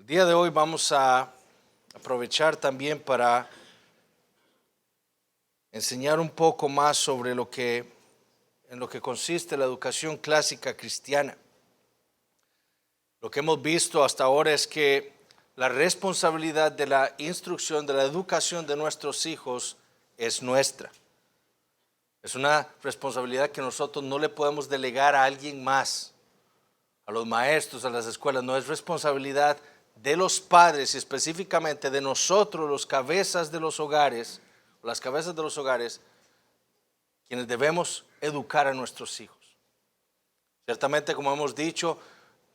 día de hoy vamos a aprovechar también para enseñar un poco más sobre en lo que consiste la educación clásica cristiana. Lo que hemos visto hasta ahora es que la responsabilidad de la instrucción, de la educación de nuestros hijos es nuestra. Es una responsabilidad que nosotros no le podemos delegar a alguien más, a los maestros, a las escuelas. No es responsabilidad de los padres y específicamente de nosotros, los cabezas de los hogares, las cabezas de los hogares, quienes debemos educar a nuestros hijos. Ciertamente, como hemos dicho,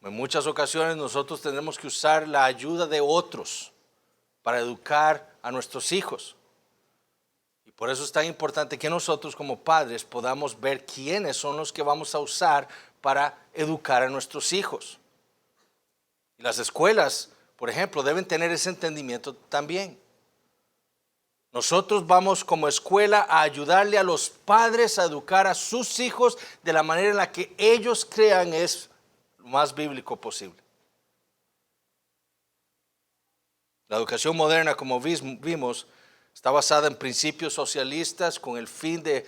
en muchas ocasiones nosotros tenemos que usar la ayuda de otros para educar a nuestros hijos. Y por eso es tan importante que nosotros como padres podamos ver quiénes son los que vamos a usar para educar a nuestros hijos. Y las escuelas, por ejemplo, deben tener ese entendimiento también. Nosotros vamos como escuela a ayudarle a los padres a educar a sus hijos de la manera en la que ellos crean es lo más bíblico posible. La educación moderna, como vimos, está basada en principios socialistas con el fin de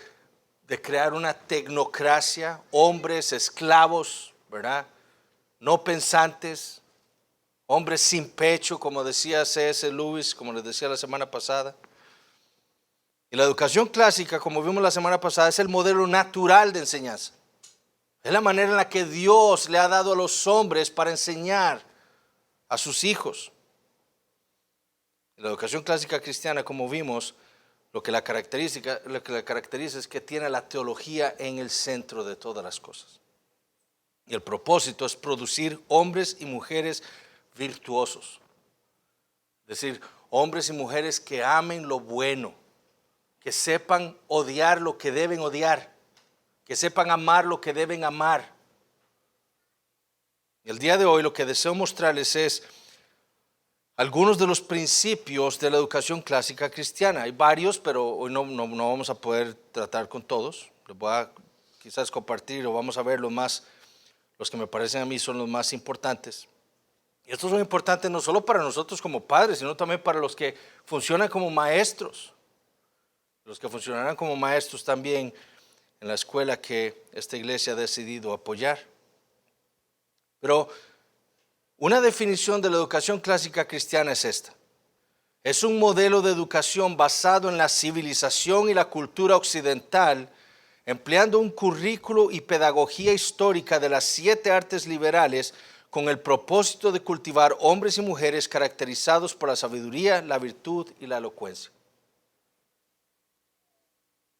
crear una tecnocracia, hombres esclavos, ¿verdad? No pensantes, hombres sin pecho, como decía C.S. Lewis, como les decía la semana pasada. Y la educación clásica, como vimos la semana pasada, es el modelo natural de enseñanza. Es la manera en la que Dios le ha dado a los hombres para enseñar a sus hijos. La educación clásica cristiana, como vimos, lo que la caracteriza es que tiene la teología en el centro de todas las cosas. Y el propósito es producir hombres y mujeres virtuosos. Es decir, hombres y mujeres que amen lo bueno, que sepan odiar lo que deben odiar, que sepan amar lo que deben amar. Y el día de hoy lo que deseo mostrarles es algunos de los principios de la educación clásica cristiana. Hay varios, pero hoy no vamos a poder tratar con todos. Les voy a quizás compartir o vamos a ver los que me parecen a mí son los más importantes. Y estos son importantes no solo para nosotros como padres, sino también para los que funcionan como maestros. Los que funcionarán como maestros también en la escuela que esta iglesia ha decidido apoyar. Pero una definición de la educación clásica cristiana es esta. Es un modelo de educación basado en la civilización y la cultura occidental, empleando un currículo y pedagogía histórica de las 7 artes liberales con el propósito de cultivar hombres y mujeres caracterizados por la sabiduría, la virtud y la elocuencia.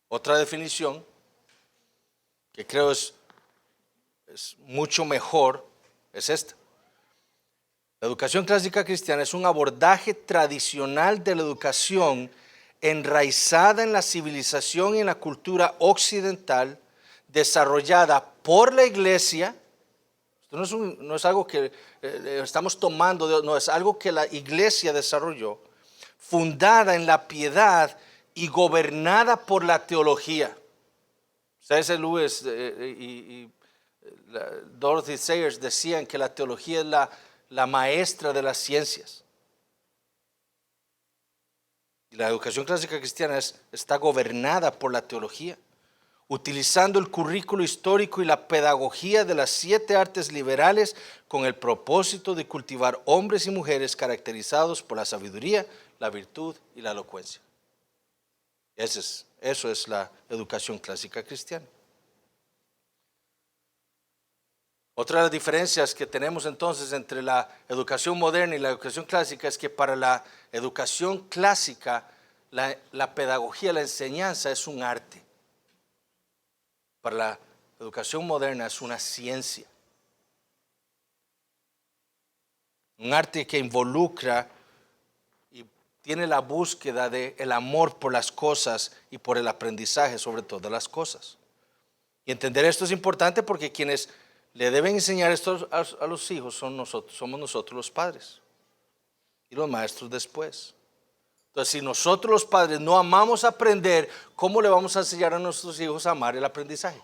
Otra definición que creo es mucho mejor es esta. La educación clásica cristiana es un abordaje tradicional de la educación enraizada en la civilización y en la cultura occidental, desarrollada por la iglesia. Esto no es algo que estamos tomando, no, es algo que la iglesia desarrolló, fundada en la piedad y gobernada por la teología. C.S. Lewis y Dorothy Sayers decían que la teología es la maestra de las ciencias. Y la educación clásica cristiana está gobernada por la teología, utilizando el currículo histórico y la pedagogía de las 7 artes liberales con el propósito de cultivar hombres y mujeres caracterizados por la sabiduría, la virtud y la elocuencia. Eso es la educación clásica cristiana. Otra de las diferencias que tenemos entonces entre la educación moderna y la educación clásica es que para la educación clásica la pedagogía, la enseñanza es un arte. Para la educación moderna es una ciencia. Un arte que involucra y tiene la búsqueda del amor por las cosas y por el aprendizaje sobre todas las cosas. Y entender esto es importante porque quienes le deben enseñar esto a los hijos somos nosotros los padres y los maestros después. Entonces, si nosotros los padres no amamos aprender, ¿cómo le vamos a enseñar a nuestros hijos a amar el aprendizaje?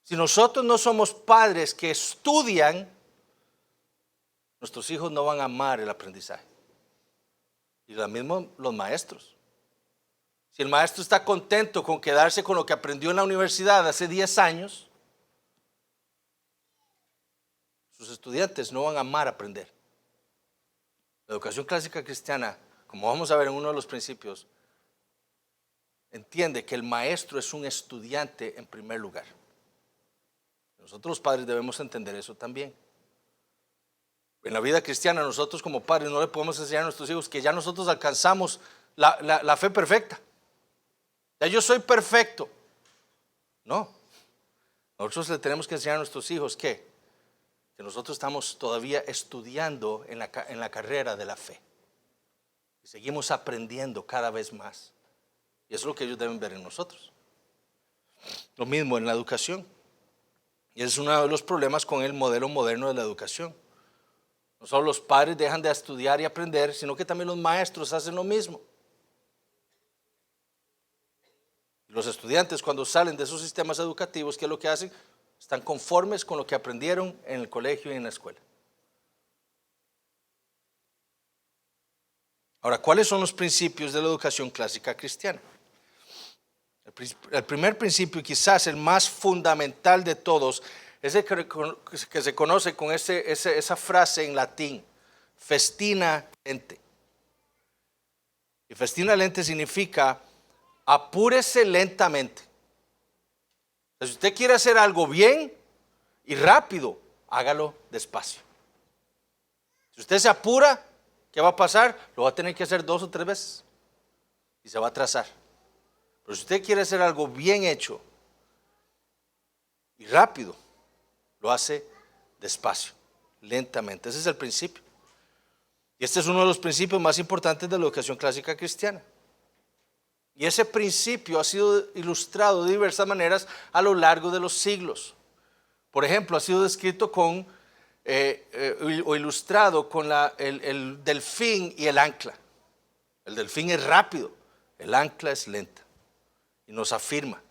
Si nosotros no somos padres que estudian, nuestros hijos no van a amar el aprendizaje. Y lo mismo los maestros. Si el maestro está contento con quedarse con lo que aprendió en la universidad hace 10 años, sus estudiantes no van a amar aprender. La educación clásica cristiana, como vamos a ver en uno de los principios, entiende que el maestro es un estudiante en primer lugar. Nosotros los padres debemos entender eso también. En la vida cristiana nosotros como padres no le podemos enseñar a nuestros hijos que ya nosotros alcanzamos la fe perfecta. Ya yo soy perfecto. No. Nosotros le tenemos que enseñar a nuestros hijos que nosotros estamos todavía estudiando en la carrera de la fe. Y seguimos aprendiendo cada vez más. Y eso es lo que ellos deben ver en nosotros. Lo mismo en la educación. Y ese es uno de los problemas con el modelo moderno de la educación. No solo los padres dejan de estudiar y aprender, sino que también los maestros hacen lo mismo. Los estudiantes, cuando salen de esos sistemas educativos, ¿qué es lo que hacen? Están conformes con lo que aprendieron en el colegio y en la escuela. Ahora, ¿cuáles son los principios de la educación clásica cristiana? El primer principio, y quizás el más fundamental de todos, es el que se conoce con esa frase en latín, festina lente. Y festina lente significa apúrese lentamente. Si usted quiere hacer algo bien y rápido, hágalo despacio. Si usted se apura, ¿qué va a pasar? Lo va a tener que hacer 2 o 3 veces y se va a atrasar. Pero si usted quiere hacer algo bien hecho y rápido, lo hace despacio, lentamente. Ese es el principio. Y este es uno de los principios más importantes de la educación clásica cristiana. Y ese principio ha sido ilustrado de diversas maneras a lo largo de los siglos. Por ejemplo, ha sido descrito o ilustrado con el delfín y el ancla. El delfín es rápido, el ancla es lenta y nos afirma,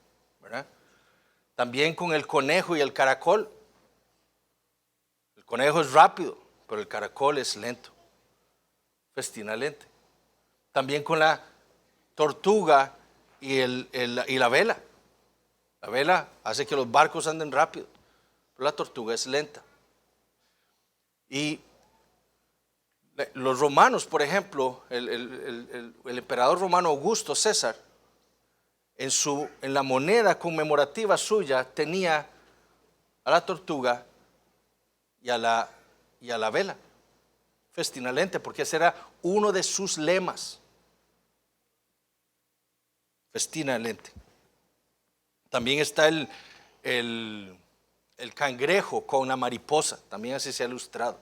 ¿verdad? También con el conejo y el caracol. El conejo es rápido, pero el caracol es lento, festina lente. También con la tortuga y la vela. La vela hace que los barcos anden rápido, pero la tortuga es lenta. Y los romanos, por ejemplo, el emperador romano Augusto César, en la moneda conmemorativa suya tenía a la tortuga y a la vela, festina lente, porque ese era uno de sus lemas. Festina lente. También está el cangrejo con la mariposa, también así se ha ilustrado.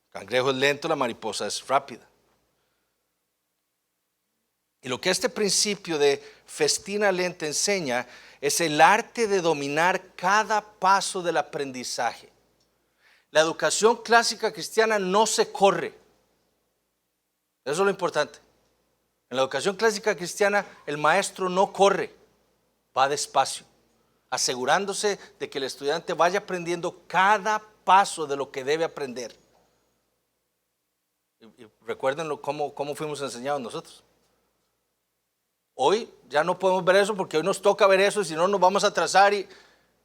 El cangrejo es lento, la mariposa es rápida. Y lo que este principio de festina lente enseña es el arte de dominar cada paso del aprendizaje. La educación clásica cristiana no se corre. Eso es lo importante. En la educación clásica cristiana el maestro no corre, va despacio, asegurándose de que el estudiante vaya aprendiendo cada paso de lo que debe aprender. Y recuerden cómo fuimos enseñados nosotros. Hoy ya no podemos ver eso porque hoy nos toca ver eso y si no nos vamos a atrasar y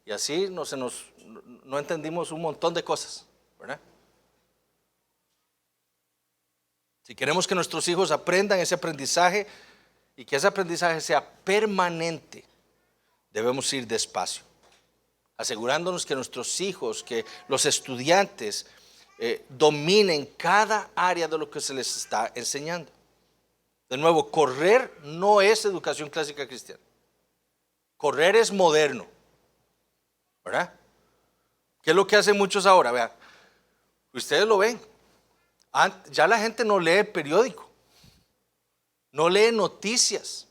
así no entendimos un montón de cosas, ¿verdad? Si queremos que nuestros hijos aprendan ese aprendizaje y que ese aprendizaje sea permanente, debemos ir despacio, asegurándonos que nuestros hijos, que los estudiantes dominen cada área de lo que se les está enseñando. De nuevo, correr no es educación clásica cristiana. Correr es moderno, ¿verdad? ¿Qué es lo que hacen muchos ahora? Vean, ustedes lo ven. Ya la gente no lee el periódico, no lee noticias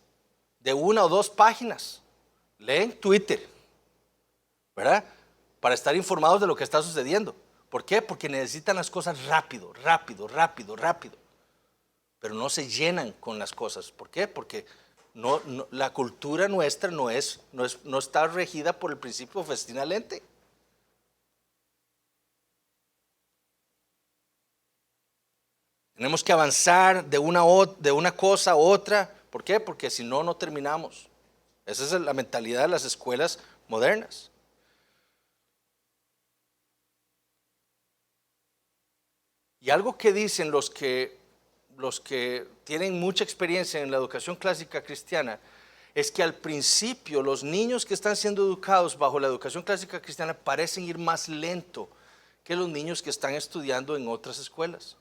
de 1 o 2 páginas, leen Twitter, ¿verdad? Para estar informados de lo que está sucediendo. ¿Por qué? Porque necesitan las cosas rápido, pero no se llenan con las cosas. ¿Por qué? Porque la cultura nuestra no está regida por el principio festina lente. Tenemos que avanzar de una cosa a otra. ¿Por qué? Porque si no, no terminamos. Esa es la mentalidad de las escuelas modernas. Y algo que dicen los que tienen mucha experiencia en la educación clásica cristiana es que al principio los niños que están siendo educados bajo la educación clásica cristiana parecen ir más lento que los niños que están estudiando en otras escuelas.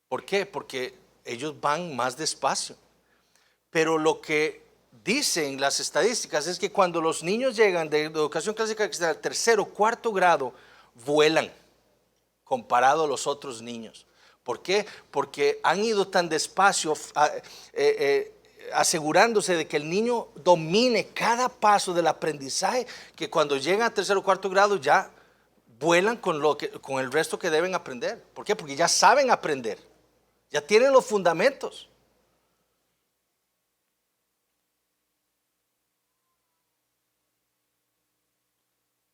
¿Por qué? Porque ellos van más despacio. Pero lo que dicen las estadísticas es que cuando los niños llegan de educación clásica cristiana al tercero o cuarto grado, vuelan comparado a los otros niños. ¿Por qué? Porque han ido tan despacio asegurándose de que el niño domine cada paso del aprendizaje, que cuando llegan a tercer o cuarto grado ya vuelan con el resto que deben aprender. ¿Por qué? Porque ya saben aprender, ya tienen los fundamentos.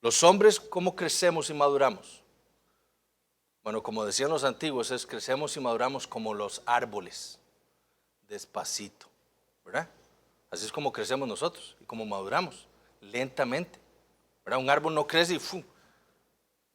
Los hombres, ¿cómo crecemos y maduramos? Bueno, como decían los antiguos, crecemos y maduramos como los árboles, despacito, ¿verdad? Así es como crecemos nosotros y como maduramos, lentamente, ¿verdad? Un árbol no crece y ¡fum!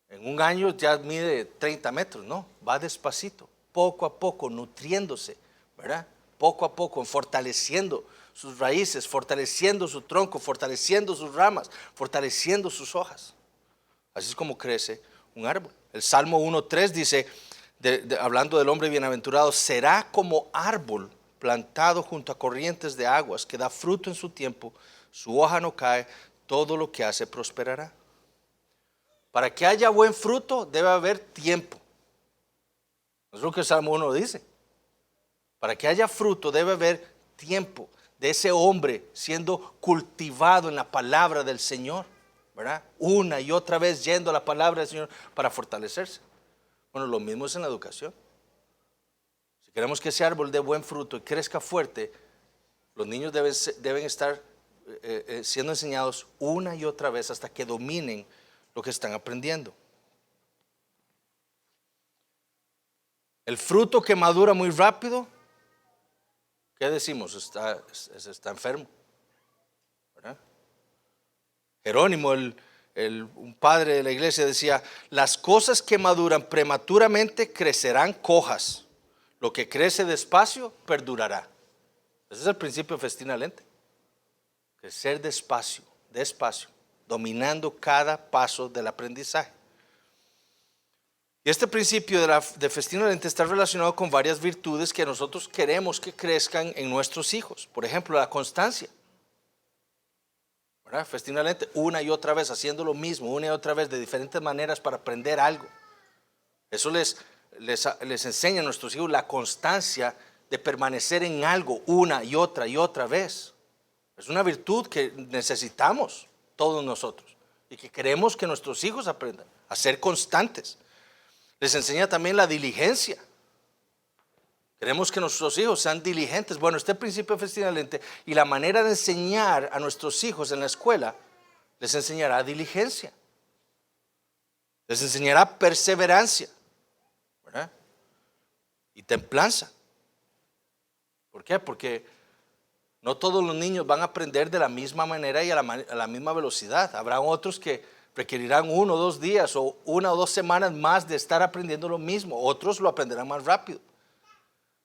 En un año ya mide 30 metros, no, va despacito, poco a poco, nutriéndose, ¿verdad? Poco a poco, fortaleciendo sus raíces, fortaleciendo su tronco, fortaleciendo sus ramas, fortaleciendo sus hojas. Así es como crece un árbol. El Salmo 1:3 dice, hablando del hombre bienaventurado, será como árbol plantado junto a corrientes de aguas, que da fruto en su tiempo, su hoja no cae, todo lo que hace prosperará. Para que haya buen fruto debe haber tiempo. Eso es lo que el Salmo 1 dice. Para que haya fruto debe haber tiempo de ese hombre siendo cultivado en la palabra del Señor, ¿verdad? Una y otra vez yendo a la palabra del Señor para fortalecerse. Bueno, lo mismo es en la educación. Si queremos que ese árbol dé buen fruto y crezca fuerte, los niños deben estar siendo enseñados una y otra vez hasta que dominen lo que están aprendiendo. El fruto que madura muy rápido, ¿qué decimos? Está enfermo, ¿verdad? Jerónimo, un padre de la iglesia, decía, las cosas que maduran prematuramente crecerán cojas, lo que crece despacio perdurará. Ese es el principio de Festina Lente. Crecer despacio, despacio, dominando cada paso del aprendizaje. Y este principio de Festina Lente está relacionado con varias virtudes que nosotros queremos que crezcan en nuestros hijos. Por ejemplo, la constancia. ¿Verdad? Festina Lente, una y otra vez, haciendo lo mismo, una y otra vez, de diferentes maneras para aprender algo. Eso les enseña a nuestros hijos la constancia de permanecer en algo una y otra vez. Es una virtud que necesitamos todos nosotros y que queremos que nuestros hijos aprendan a ser constantes. Les enseña también la diligencia. Queremos que nuestros hijos sean diligentes. Bueno, este principio de Festina Lente y la manera de enseñar a nuestros hijos en la escuela les enseñará diligencia. Les enseñará perseverancia, ¿verdad? Y templanza. ¿Por qué? Porque no todos los niños van a aprender de la misma manera y a la misma velocidad. Habrá otros que requerirán 1 o 2 días o 1 o 2 semanas más de estar aprendiendo lo mismo. Otros lo aprenderán más rápido.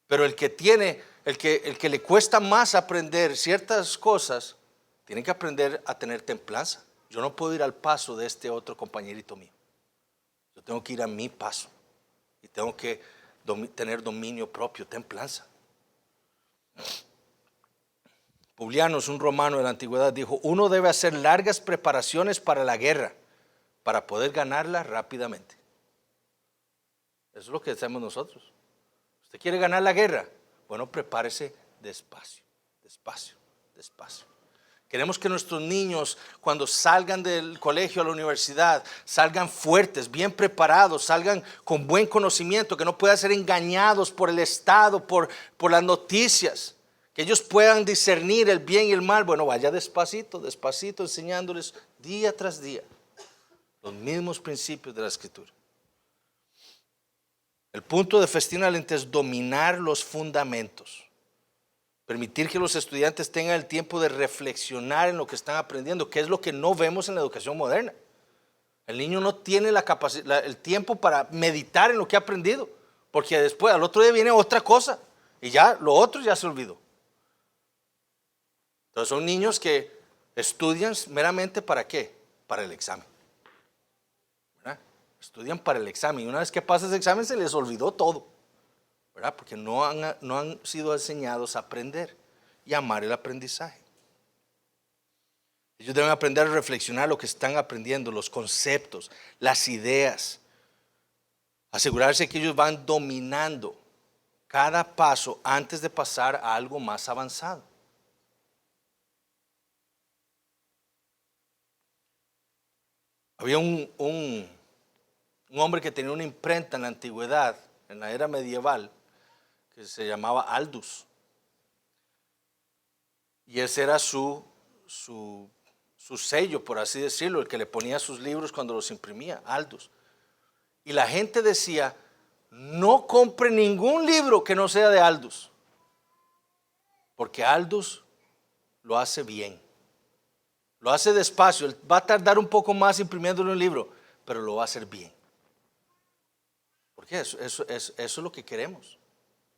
Pero el que le cuesta más aprender ciertas cosas, tiene que aprender a tener templanza. Yo no puedo ir al paso de este otro compañerito mío. Yo tengo que ir a mi paso. Y tengo que tener dominio propio, templanza. Publianos, un romano de la antigüedad, dijo, uno debe hacer largas preparaciones para la guerra, para poder ganarla rápidamente. Eso es lo que hacemos nosotros. ¿Usted quiere ganar la guerra? Bueno, prepárese despacio, despacio, despacio. Queremos que nuestros niños, cuando salgan del colegio a la universidad, salgan fuertes, bien preparados, salgan con buen conocimiento, que no puedan ser engañados por el Estado, por las noticias. Que ellos puedan discernir el bien y el mal. Bueno, vaya despacito, despacito, enseñándoles día tras día los mismos principios de la Escritura. El punto de Festina la Lente es dominar los fundamentos. Permitir que los estudiantes tengan el tiempo de reflexionar en lo que están aprendiendo, que es lo que no vemos en la educación moderna. El niño no tiene la capacidad, el tiempo para meditar en lo que ha aprendido, porque después al otro día viene otra cosa y ya lo otro ya se olvidó. Entonces son niños que estudian meramente ¿para qué? Para el examen. ¿Verdad? Estudian para el examen y una vez que pasa ese examen se les olvidó todo, ¿verdad? Porque no han sido enseñados a aprender y amar el aprendizaje. Ellos deben aprender a reflexionar lo que están aprendiendo, los conceptos, las ideas. Asegurarse que ellos van dominando cada paso antes de pasar a algo más avanzado. Había un hombre que tenía una imprenta en la antigüedad, en la era medieval, que se llamaba Aldus. Y ese era su sello, por así decirlo, el que le ponía sus libros cuando los imprimía, Aldus. Y la gente decía, no compre ningún libro que no sea de Aldus, porque Aldus lo hace bien. Lo hace despacio, él va a tardar un poco más imprimiéndole un libro, pero lo va a hacer bien. Porque eso es lo que queremos.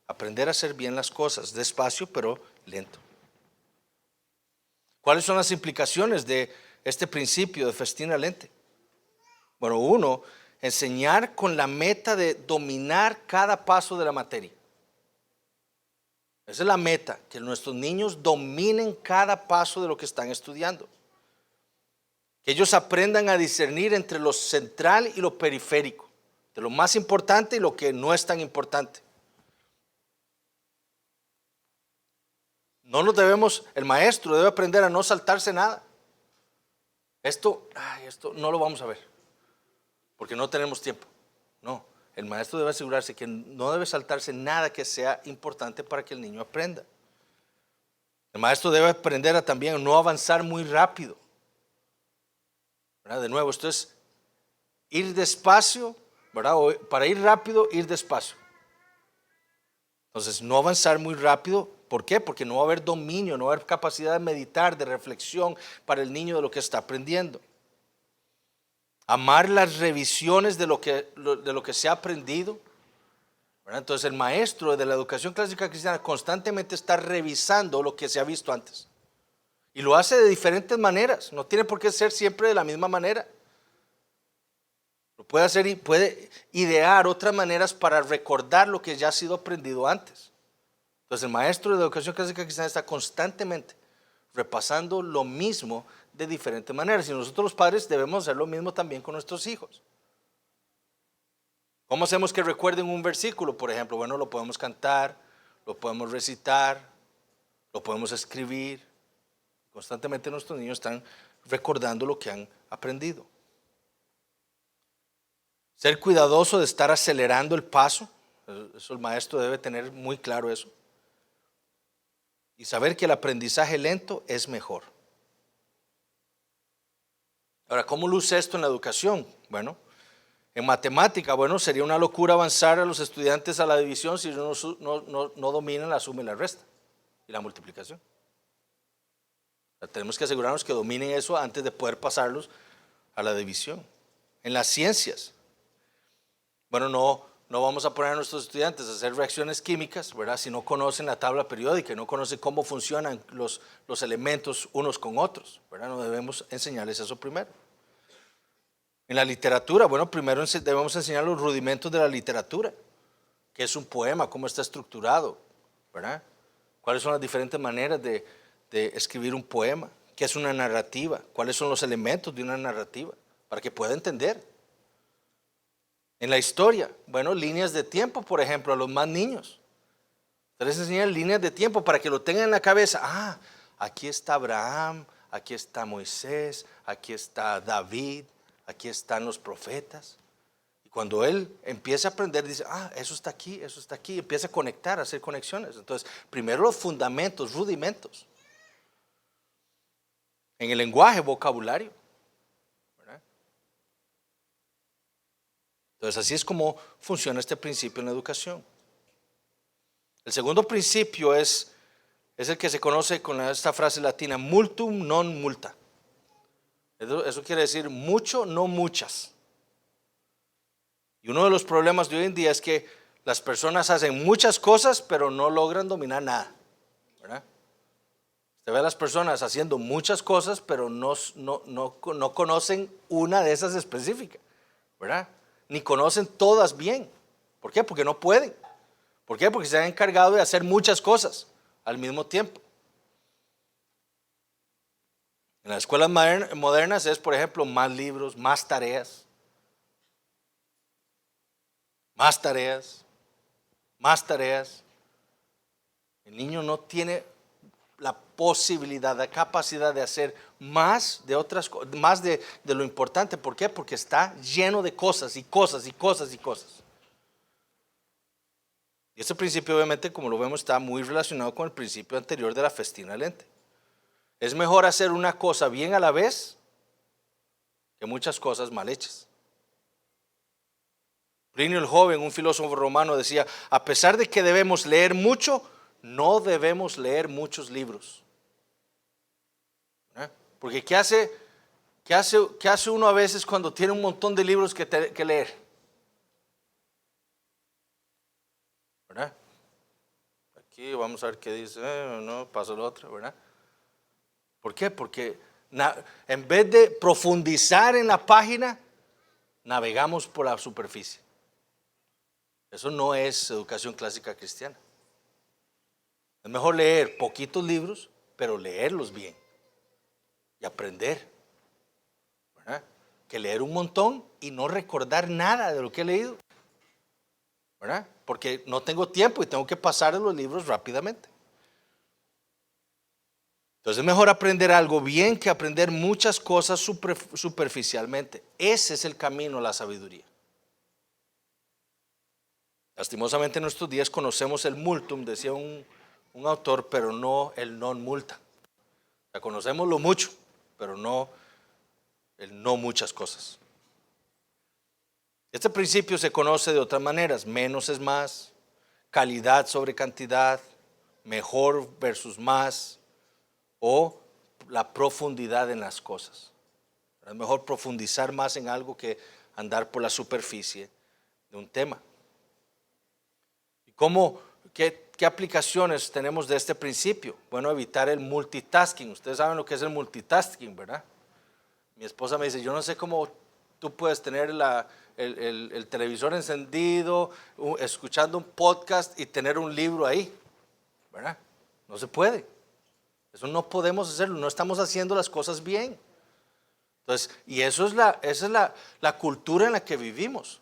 Aprender a hacer bien las cosas, despacio pero lento. ¿Cuáles son las implicaciones de este principio de Festina Lente? Bueno, uno, enseñar con la meta de dominar cada paso de la materia. Esa es la meta, que nuestros niños dominen cada paso de lo que están estudiando. Que ellos aprendan a discernir entre lo central y lo periférico, de lo más importante y lo que no es tan importante. El maestro debe aprender a no saltarse nada. Esto no lo vamos a ver, porque no tenemos tiempo. No, el maestro debe asegurarse que no debe saltarse nada que sea importante para que el niño aprenda. El maestro debe aprender a también no avanzar muy rápido. ¿Verdad? De nuevo, esto es ir despacio, ¿verdad? Para ir rápido, ir despacio. Entonces, no avanzar muy rápido. ¿Por qué? Porque no va a haber dominio, no va a haber capacidad de meditar, de reflexión para el niño de lo que está aprendiendo. Amar las revisiones de lo que se ha aprendido. ¿Verdad? Entonces, el maestro de la educación clásica cristiana constantemente está revisando lo que se ha visto antes. Y lo hace de diferentes maneras, no tiene por qué ser siempre de la misma manera. Lo puede hacer y puede idear otras maneras para recordar lo que ya ha sido aprendido antes. Entonces el maestro de la educación clásica cristiana está constantemente repasando lo mismo de diferentes maneras. Y nosotros los padres debemos hacer lo mismo también con nuestros hijos. ¿Cómo hacemos que recuerden un versículo, por ejemplo? Bueno, lo podemos cantar, lo podemos recitar, lo podemos escribir. Constantemente nuestros niños están recordando lo que han aprendido. Ser cuidadoso de estar acelerando el paso, eso el maestro debe tener muy claro eso. Y saber que el aprendizaje lento es mejor. Ahora, ¿cómo luce esto en la educación? Bueno, en matemática, sería una locura avanzar a los estudiantes a la división si no dominan la suma y la resta y la multiplicación. Tenemos que asegurarnos que dominen eso antes de poder pasarlos a la división. En las ciencias, no vamos a poner a nuestros estudiantes a hacer reacciones químicas, ¿verdad? Si no conocen la tabla periódica y no conocen cómo funcionan los elementos unos con otros, ¿verdad? No debemos enseñarles eso primero. En la literatura, primero debemos enseñar los rudimentos de la literatura. ¿Qué es un poema? ¿Cómo está estructurado? ¿Verdad? ¿Cuáles son las diferentes maneras de escribir un poema? ¿Qué es una narrativa? ¿Cuáles son los elementos de una narrativa? Para que pueda entender. En la historia, líneas de tiempo, por ejemplo, a los más niños. Ustedes enseñan líneas de tiempo para que lo tengan en la cabeza. Aquí está Abraham, aquí está Moisés, aquí está David, aquí están los profetas. Y cuando él empieza a aprender, dice, eso está aquí, empieza a conectar, a hacer conexiones. Entonces, primero los fundamentos, rudimentos. En el lenguaje, vocabulario. ¿Verdad? Entonces así es como funciona este principio en la educación. El segundo principio es el que se conoce con esta frase latina, multum non multa. Eso quiere decir mucho, no muchas. Y uno de los problemas de hoy en día es que las personas hacen muchas cosas, pero no logran dominar nada, ¿verdad? Usted ve a las personas haciendo muchas cosas, pero no conocen una de esas específicas, ¿verdad? Ni conocen todas bien. ¿Por qué? Porque no pueden. ¿Por qué? Porque se han encargado de hacer muchas cosas al mismo tiempo. En las escuelas modernas es, por ejemplo, más libros, más tareas, más tareas, más tareas. El niño no tiene la posibilidad, la capacidad de hacer más de otras cosas, más de lo importante. ¿Por qué? Porque está lleno de cosas y cosas y cosas y cosas. Y este principio, obviamente, como lo vemos, está muy relacionado con el principio anterior de la festina lente. Es mejor hacer una cosa bien a la vez que muchas cosas mal hechas. Plinio el joven, un filósofo romano, decía, a pesar de que debemos leer mucho, no debemos leer muchos libros. Porque ¿qué hace uno a veces cuando tiene un montón de libros que leer? ¿Verdad? Aquí vamos a ver qué dice, no, paso lo otro, ¿verdad? ¿Por qué? Porque en vez de profundizar en la página, navegamos por la superficie. Eso no es educación clásica cristiana. Es mejor leer poquitos libros, pero leerlos bien y aprender, ¿verdad? Que leer un montón y no recordar nada de lo que he leído, ¿verdad? Porque no tengo tiempo y tengo que pasar los libros rápidamente. Entonces es mejor aprender algo bien que aprender muchas cosas superficialmente. Ese es el camino a la sabiduría. Lastimosamente en nuestros días conocemos el multum, decía un autor, pero no el non multa. O sea, conocemos lo mucho, pero no el no muchas cosas. Este principio se conoce de otras maneras: menos es más, calidad sobre cantidad, mejor versus más, o la profundidad en las cosas. Es mejor profundizar más en algo que andar por la superficie de un tema. ¿Y qué aplicaciones tenemos de este principio? Bueno, evitar el multitasking. Ustedes saben lo que es el multitasking, ¿verdad? Mi esposa me dice, yo no sé cómo tú puedes tener el televisor encendido, escuchando un podcast y tener un libro ahí, ¿verdad? No se puede. Eso no podemos hacerlo, no estamos haciendo las cosas bien. Entonces, y esa es la cultura en la que vivimos.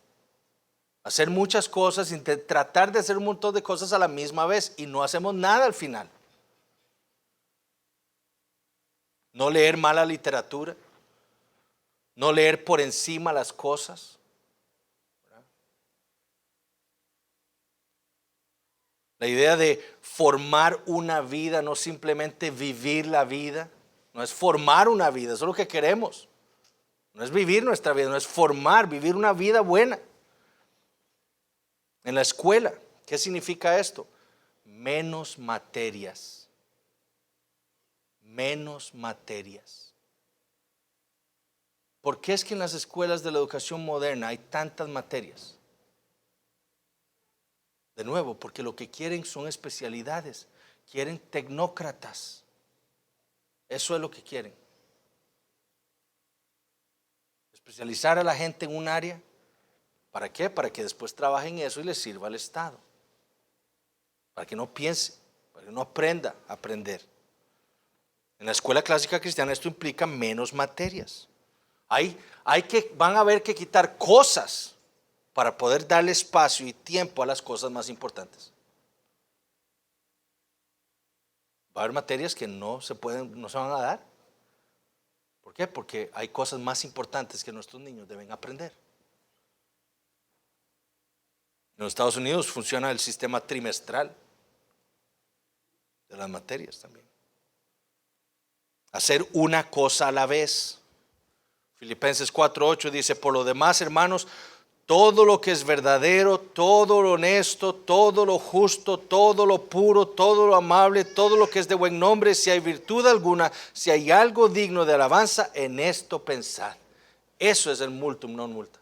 Hacer muchas cosas, tratar de hacer un montón de cosas a la misma vez y no hacemos nada al final. No leer mala literatura, no leer por encima las cosas. La idea de formar una vida, no simplemente vivir la vida, no es formar una vida, eso es lo que queremos. No es vivir nuestra vida, no es vivir una vida buena. En la escuela, ¿qué significa esto? Menos materias. Menos materias. ¿Por qué es que en las escuelas de la educación moderna hay tantas materias? De nuevo, porque lo que quieren son especialidades, quieren tecnócratas. Eso es lo que quieren. Especializar a la gente en un área. ¿Para qué? Para que después trabaje en eso y le sirva al Estado. Para que no piense, para que no aprenda a aprender. En la escuela clásica cristiana esto implica menos materias. Van a haber que quitar cosas para poder darle espacio y tiempo a las cosas más importantes. Va a haber materias que no se van a dar. ¿Por qué? Porque hay cosas más importantes que nuestros niños deben aprender. En los Estados Unidos funciona el sistema trimestral de las materias también. Hacer una cosa a la vez. Filipenses 4:8 dice, por lo demás, hermanos, todo lo que es verdadero, todo lo honesto, todo lo justo, todo lo puro, todo lo amable, todo lo que es de buen nombre, si hay virtud alguna, si hay algo digno de alabanza, en esto pensad. Eso es el multum non multa.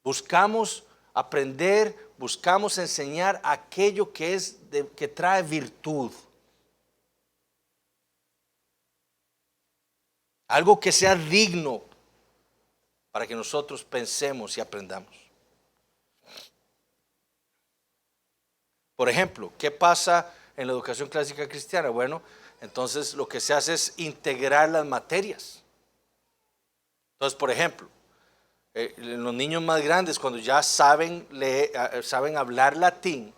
Buscamos aprender, buscamos enseñar aquello que que trae virtud. Algo que sea digno para que nosotros pensemos y aprendamos. Por ejemplo, ¿qué pasa en la educación clásica cristiana? Bueno, entonces lo que se hace es integrar las materias. Entonces, por ejemplo, los niños más grandes, cuando ya saben leer, saben hablar latín,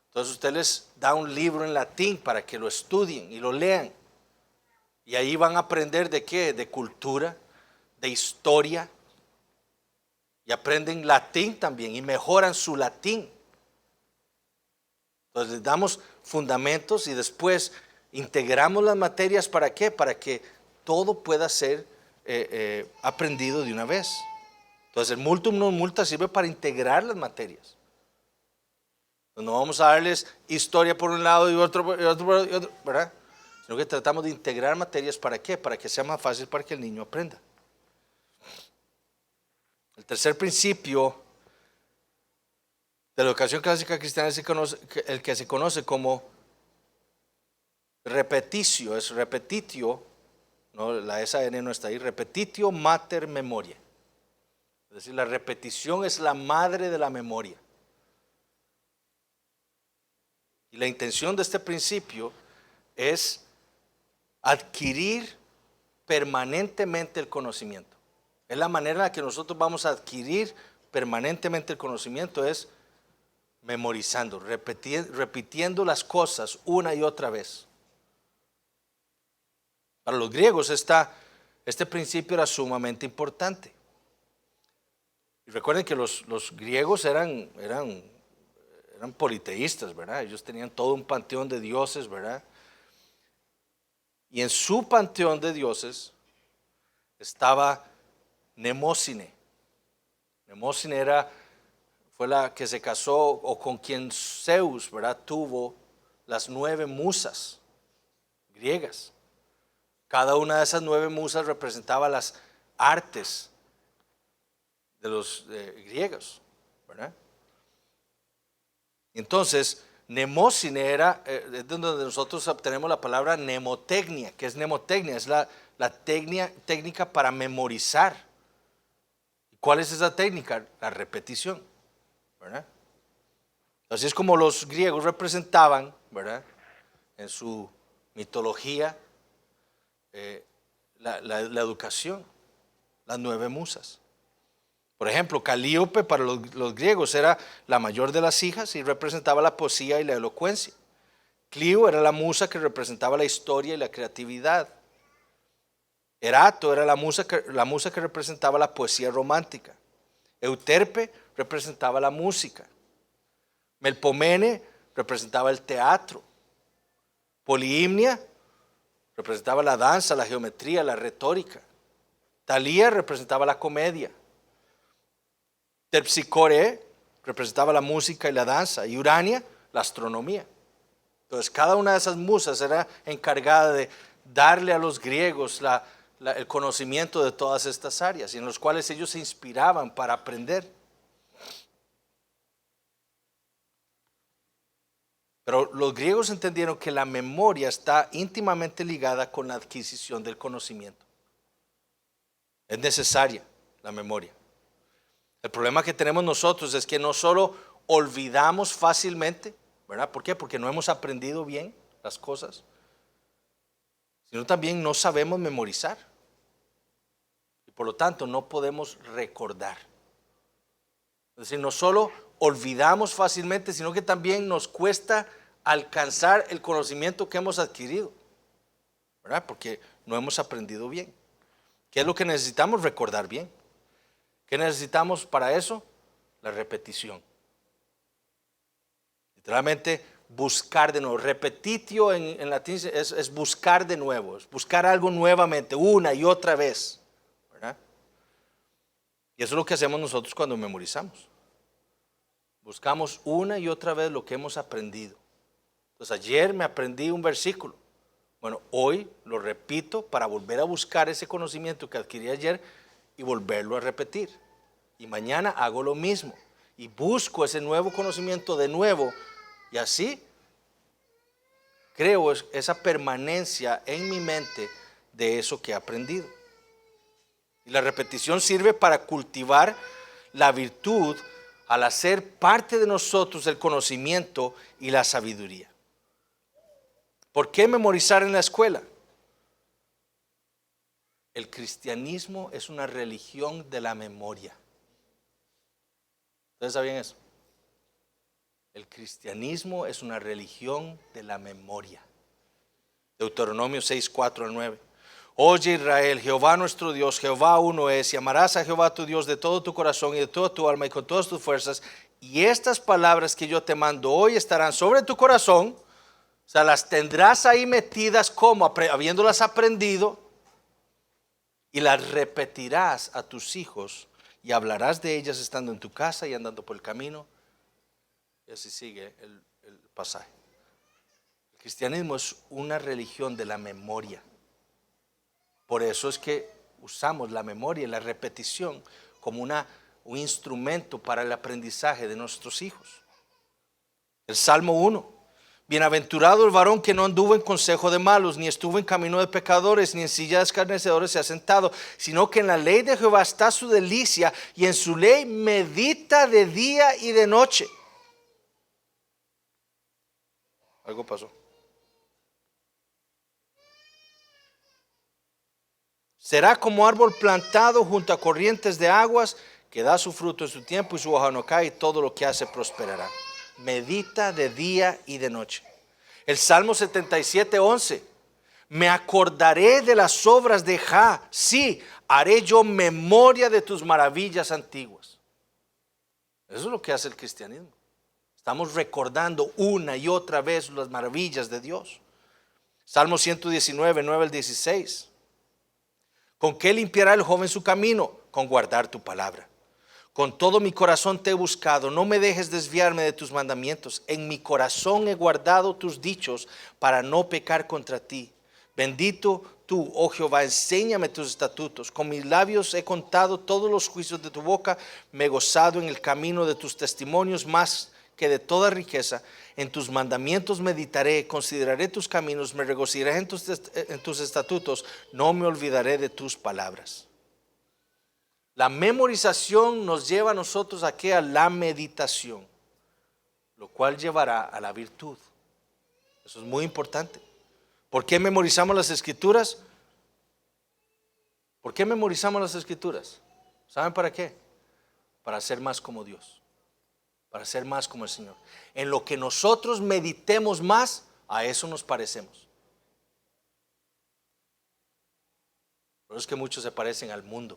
entonces usted les da un libro en latín para que lo estudien y lo lean. Y ahí van a aprender de qué, de cultura, de historia. Y aprenden latín también y mejoran su latín. Entonces les damos fundamentos y después integramos las materias. ¿Para qué? Para que todo pueda ser aprendido de una vez. Entonces el multum non multa sirve para integrar las materias. No vamos a darles historia por un lado y otro, ¿verdad? Sino que tratamos de integrar materias. ¿Para qué? Para que sea más fácil para que el niño aprenda. El tercer principio de la educación clásica cristiana es el que se conoce como repetitio, es repetitio, no, la SN no está ahí, repetitio mater memoria. Es decir, la repetición es la madre de la memoria. Y la intención de este principio es adquirir permanentemente el conocimiento. Es la manera en la que nosotros vamos a adquirir permanentemente el conocimiento, es memorizando, repitiendo las cosas una y otra vez. Para los griegos este principio era sumamente importante. Y recuerden que los griegos eran politeístas, ¿verdad? Ellos tenían todo un panteón de dioses, ¿verdad? Y en su panteón de dioses estaba Mnemósine. Mnemósine fue la que se casó o con quien Zeus, ¿verdad?, tuvo las 9 musas griegas. Cada una de esas 9 musas representaba las artes de los griegos, ¿verdad? Entonces, Mnemósine es donde nosotros obtenemos la palabra mnemotecnia. ¿Qué es mnemotecnia? Es la técnica para memorizar. ¿Cuál es esa técnica? La repetición, ¿verdad? Así es como los griegos representaban, ¿verdad?, en su mitología la educación, las 9 musas. Por ejemplo, Calíope para los griegos era la mayor de las hijas y representaba la poesía y la elocuencia. Clio era la musa que representaba la historia y la creatividad. Erato era la musa que representaba la poesía romántica. Euterpe representaba la música. Melpomene representaba el teatro. Polihimnia representaba la danza, la geometría, la retórica. Talía representaba la comedia. Terpsicore representaba la música y la danza. Y Urania, la astronomía. Entonces, cada una de esas musas era encargada de darle a los griegos el conocimiento de todas estas áreas, y en los cuales ellos se inspiraban para aprender. Pero los griegos entendieron que la memoria está íntimamente ligada con la adquisición del conocimiento. Es necesaria la memoria. El problema que tenemos nosotros es que no solo olvidamos fácilmente, ¿verdad? ¿Por qué? Porque no hemos aprendido bien las cosas, sino también no sabemos memorizar. Y por lo tanto no podemos recordar. Es decir, no solo olvidamos fácilmente, sino que también nos cuesta alcanzar el conocimiento que hemos adquirido, ¿verdad? Porque no hemos aprendido bien. ¿Qué es lo que necesitamos? Recordar bien. ¿Qué necesitamos para eso? La repetición. Literalmente, buscar de nuevo. Repetitio en latín es buscar de nuevo, es buscar algo nuevamente, una y otra vez, ¿verdad? Y eso es lo que hacemos nosotros cuando memorizamos. Buscamos una y otra vez lo que hemos aprendido. Entonces ayer me aprendí un versículo. Bueno, hoy lo repito para volver a buscar ese conocimiento que adquirí ayer y volverlo a repetir. Y mañana hago lo mismo y busco ese nuevo conocimiento de nuevo, y así creo esa permanencia en mi mente de eso que he aprendido. Y la repetición sirve para cultivar la virtud al hacer parte de nosotros el conocimiento y la sabiduría. ¿Por qué memorizar en la escuela? El cristianismo es una religión de la memoria. ¿Ustedes sabían eso? El cristianismo es una religión de la memoria. Deuteronomio 6, 4 al 9. Oye Israel, Jehová nuestro Dios, Jehová uno es, y amarás a Jehová tu Dios de todo tu corazón y de toda tu alma y con todas tus fuerzas. Y estas palabras que yo te mando hoy estarán sobre tu corazón, o sea, las tendrás ahí metidas como habiéndolas aprendido, y las repetirás a tus hijos y hablarás de ellas estando en tu casa y andando por el camino. Y así sigue el pasaje. El cristianismo es una religión de la memoria. Por eso es que usamos la memoria y la repetición como un instrumento para el aprendizaje de nuestros hijos. El Salmo 1. Bienaventurado el varón que no anduvo en consejo de malos, ni estuvo en camino de pecadores, ni en silla de escarnecedores se ha sentado, sino que en la ley de Jehová está su delicia, y en su ley medita de día y de noche. Algo pasó. Será como árbol plantado junto a corrientes de aguas, que da su fruto en su tiempo y su hoja no cae, y todo lo que hace prosperará. Medita de día y de noche. El Salmo 77, 11. Me acordaré de las obras de Jah, sí, haré yo memoria de tus maravillas antiguas. Eso es lo que hace el cristianismo. Estamos recordando una y otra vez las maravillas de Dios. Salmo 119, 9 al 16. ¿Con qué limpiará el joven su camino? Con guardar tu palabra. Con todo mi corazón te he buscado, no me dejes desviarme de tus mandamientos. En mi corazón he guardado tus dichos para no pecar contra ti. Bendito tú, oh Jehová, enséñame tus estatutos. Con mis labios he contado todos los juicios de tu boca. Me he gozado en el camino de tus testimonios más que de toda riqueza. En tus mandamientos meditaré, consideraré tus caminos, me regocijaré en tus estatutos. No me olvidaré de tus palabras. La memorización nos lleva a nosotros aquí a la meditación, lo cual llevará a la virtud. Eso es muy importante. ¿Por qué memorizamos las escrituras? ¿Por qué memorizamos las escrituras? ¿Saben para qué? Para ser más como Dios, para ser más como el Señor. En lo que nosotros meditemos más, a eso nos parecemos. Por eso es que muchos se parecen al mundo.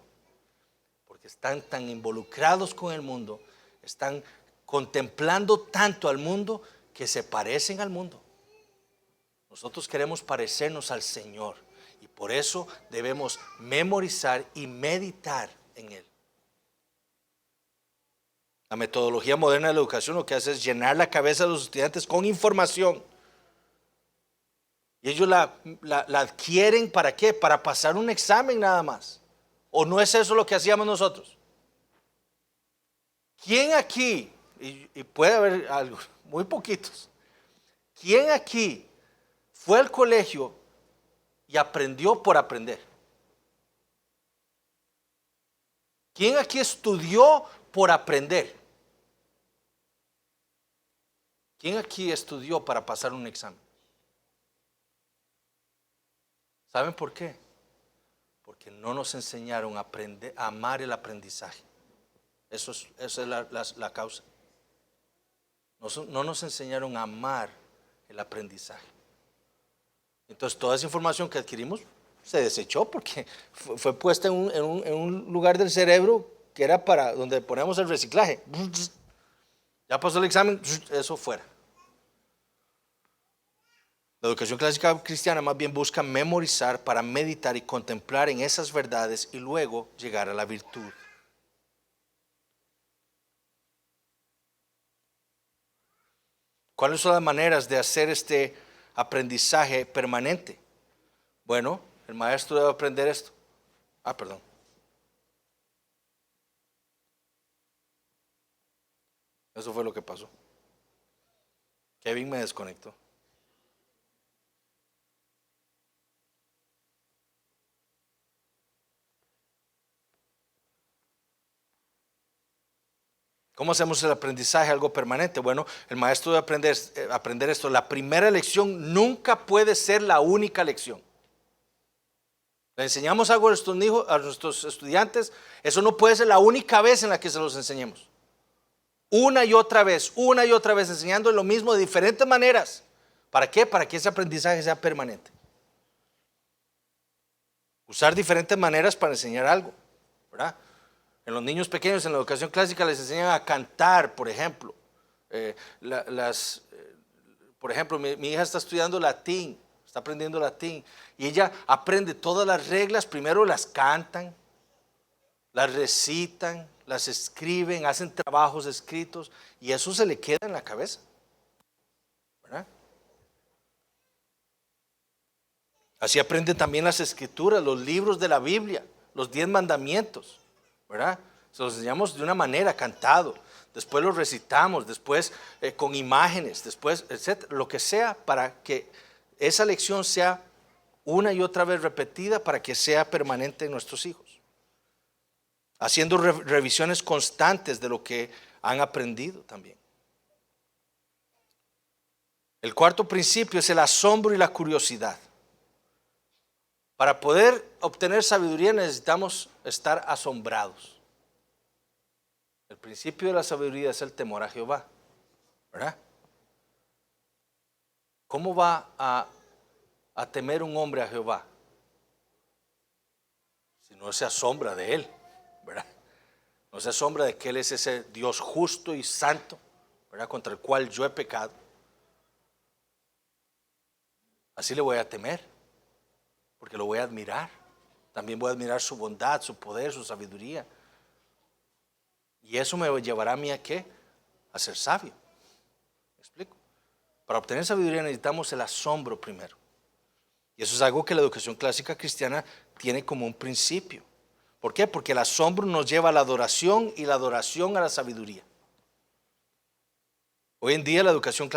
Porque están tan involucrados con el mundo, están contemplando tanto al mundo que se parecen al mundo. Nosotros queremos parecernos al Señor y por eso debemos memorizar y meditar en Él. La metodología moderna de la educación lo que hace es llenar la cabeza de los estudiantes con información. Y ellos la adquieren ¿para qué? Para pasar un examen nada más. ¿O no es eso lo que hacíamos nosotros? ¿Quién aquí, y puede haber algo, muy poquitos, quién aquí fue al colegio y aprendió por aprender? ¿Quién aquí estudió por aprender? ¿Quién aquí estudió para pasar un examen? ¿Saben por qué? Porque no nos enseñaron a amar el aprendizaje. Esa es la causa. No nos enseñaron a amar el aprendizaje. Entonces toda esa información que adquirimos se desechó porque fue puesta en un lugar del cerebro que era para donde ponemos el reciclaje. Ya pasó el examen, eso fuera. La educación clásica cristiana más bien busca memorizar para meditar y contemplar en esas verdades y luego llegar a la virtud. ¿Cuáles son las maneras de hacer este aprendizaje permanente? Bueno, el maestro debe aprender esto. Perdón. Eso fue lo que pasó. Kevin me desconectó. ¿Cómo hacemos el aprendizaje algo permanente? Bueno, el maestro debe aprender esto. La primera lección nunca puede ser la única lección. Le enseñamos algo a nuestros estudiantes, eso no puede ser la única vez en la que se los enseñemos. Una y otra vez, enseñando lo mismo de diferentes maneras. ¿Para qué? Para que ese aprendizaje sea permanente. Usar diferentes maneras para enseñar algo, ¿verdad? En los niños pequeños, en la educación clásica, les enseñan a cantar, por ejemplo. Por ejemplo, mi hija está estudiando latín, está aprendiendo latín, y ella aprende todas las reglas, primero las cantan, las recitan, las escriben, hacen trabajos escritos, y eso se le queda en la cabeza, ¿verdad? Así aprenden también las escrituras, los libros de la Biblia, los 10 mandamientos, ¿verdad? Se los enseñamos de una manera, cantado, después los recitamos, después con imágenes, después, etcétera, lo que sea, para que esa lección sea una y otra vez repetida, para que sea permanente en nuestros hijos. Haciendo revisiones constantes de lo que han aprendido también. El cuarto principio es el asombro y la curiosidad. Para poder obtener sabiduría necesitamos estar asombrados. El principio de la sabiduría es el temor a Jehová, ¿verdad? ¿Cómo va a temer un hombre a Jehová? Si no se asombra de él, ¿verdad? No se asombra de que él es ese Dios justo y santo, ¿verdad? Contra el cual yo he pecado. Así le voy a temer, porque lo voy a admirar. También voy a admirar su bondad, su poder, su sabiduría. Y eso me llevará a mí a ¿qué? A ser sabio. ¿Me explico? Para obtener sabiduría necesitamos el asombro primero. Y eso es algo que la educación clásica cristiana tiene como un principio. ¿Por qué? Porque el asombro nos lleva a la adoración y la adoración a la sabiduría. Hoy en día la educación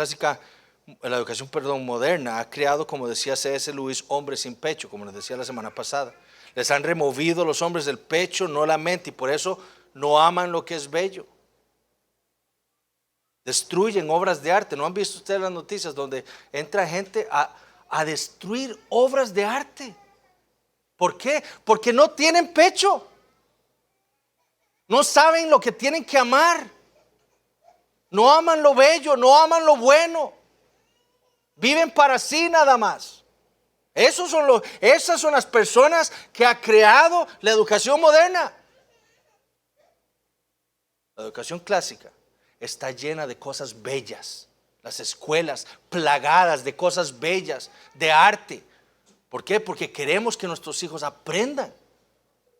moderna ha creado, como decía C.S. Lewis, hombres sin pecho, como les decía la semana pasada. Les han removido los hombres del pecho, no la mente, y por eso no aman lo que es bello. Destruyen obras de arte. ¿No han visto ustedes las noticias donde entra gente a destruir obras de arte? ¿Por qué? Porque no tienen pecho. No saben lo que tienen que amar. No aman lo bello, no aman lo bueno. Viven para sí nada más. Esas son las personas que ha creado la educación moderna. La educación clásica está llena de cosas bellas. Las escuelas plagadas de cosas bellas, de arte. ¿Por qué? Porque queremos que nuestros hijos aprendan,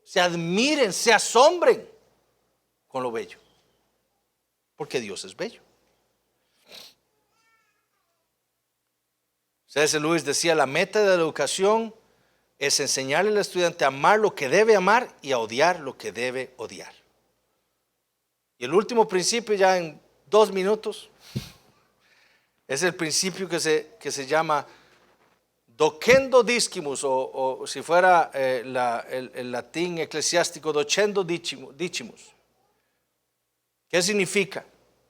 se admiren, se asombren con lo bello. Porque Dios es bello. C.S. Lewis decía, la meta de la educación es enseñarle al estudiante a amar lo que debe amar y a odiar lo que debe odiar. Y el último principio, ya en 2 minutos, es el principio que se llama docendo discimus, o si fuera el latín eclesiástico, docendo dicimus. ¿Qué significa?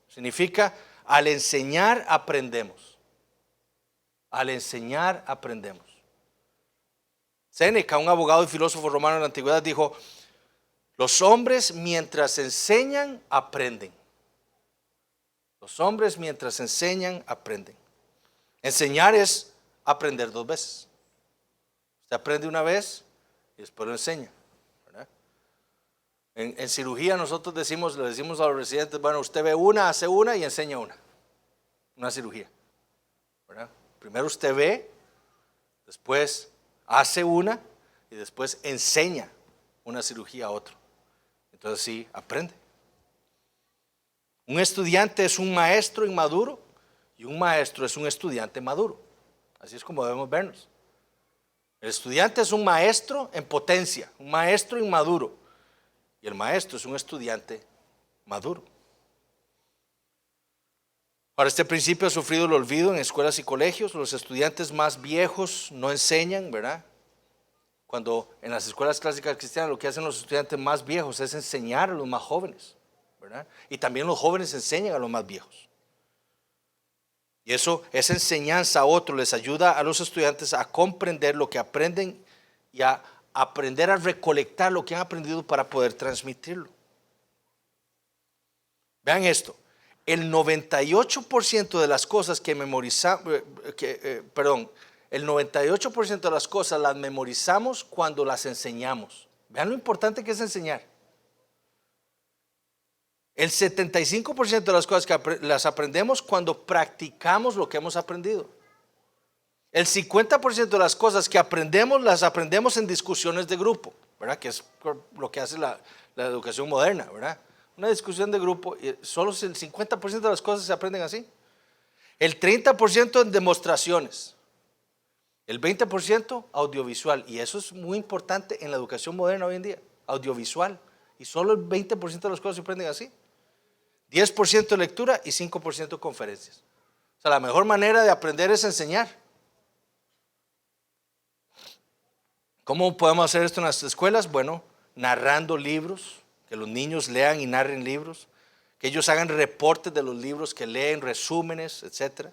Significa al enseñar aprendemos. Al enseñar aprendemos. Séneca, un abogado y filósofo romano de la antigüedad, dijo: los hombres mientras enseñan aprenden. Los hombres mientras enseñan aprenden. Enseñar es aprender 2 veces. Usted aprende una vez y después lo enseña, ¿verdad? En cirugía nosotros le decimos a los residentes, bueno, usted ve una, hace una y enseña una cirugía, ¿verdad? Primero usted ve, después hace una y después enseña una cirugía a otro. Entonces sí, aprende. Un estudiante es un maestro inmaduro y un maestro es un estudiante maduro. Así es como debemos vernos. El estudiante es un maestro en potencia, un maestro inmaduro, y el maestro es un estudiante maduro. Ahora, este principio ha sufrido el olvido en escuelas y colegios. Los estudiantes más viejos no enseñan, ¿verdad? Cuando en las escuelas clásicas cristianas lo que hacen los estudiantes más viejos es enseñar a los más jóvenes, ¿verdad? Y también los jóvenes enseñan a los más viejos. Y esa enseñanza a otros les ayuda a los estudiantes a comprender lo que aprenden y a aprender a recolectar lo que han aprendido para poder transmitirlo. Vean esto, el 98% de las cosas que memorizamos, el 98% de las cosas las memorizamos cuando las enseñamos. Vean lo importante que es enseñar. El 75% de las cosas que las aprendemos cuando practicamos lo que hemos aprendido. El 50% de las cosas que aprendemos las aprendemos en discusiones de grupo, ¿verdad? Que es lo que hace la educación moderna, ¿verdad? Una discusión de grupo, y solo el 50% de las cosas se aprenden así. El 30% en demostraciones. El 20% audiovisual, y eso es muy importante en la educación moderna hoy en día, audiovisual, y solo el 20% de las cosas se aprenden así. 10% lectura y 5% conferencias. O sea, la mejor manera de aprender es enseñar. ¿Cómo podemos hacer esto en las escuelas? Bueno, narrando libros, que los niños lean y narren libros, que ellos hagan reportes de los libros que leen, resúmenes, etc.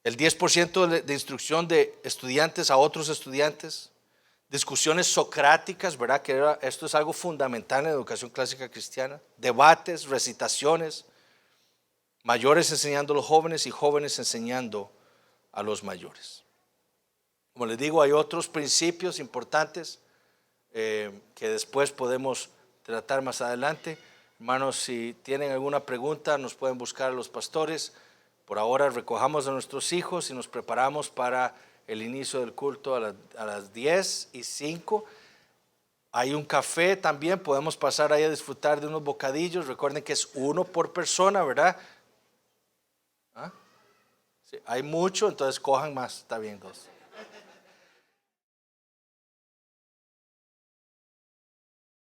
El 10% de instrucción de estudiantes a otros estudiantes, discusiones socráticas, ¿verdad? Que esto es algo fundamental en la educación clásica cristiana, debates, recitaciones, mayores enseñando a los jóvenes y jóvenes enseñando a los mayores. Como les digo, hay otros principios importantes que después podemos tratar más adelante. Hermanos, si tienen alguna pregunta, nos pueden buscar a los pastores. Por ahora recojamos a nuestros hijos y nos preparamos para el inicio del culto a las 10:05. Hay un café también, podemos pasar ahí a disfrutar de unos bocadillos. Recuerden que es uno por persona, ¿verdad? ¿Ah? Sí, hay mucho, entonces cojan más, está bien, dos.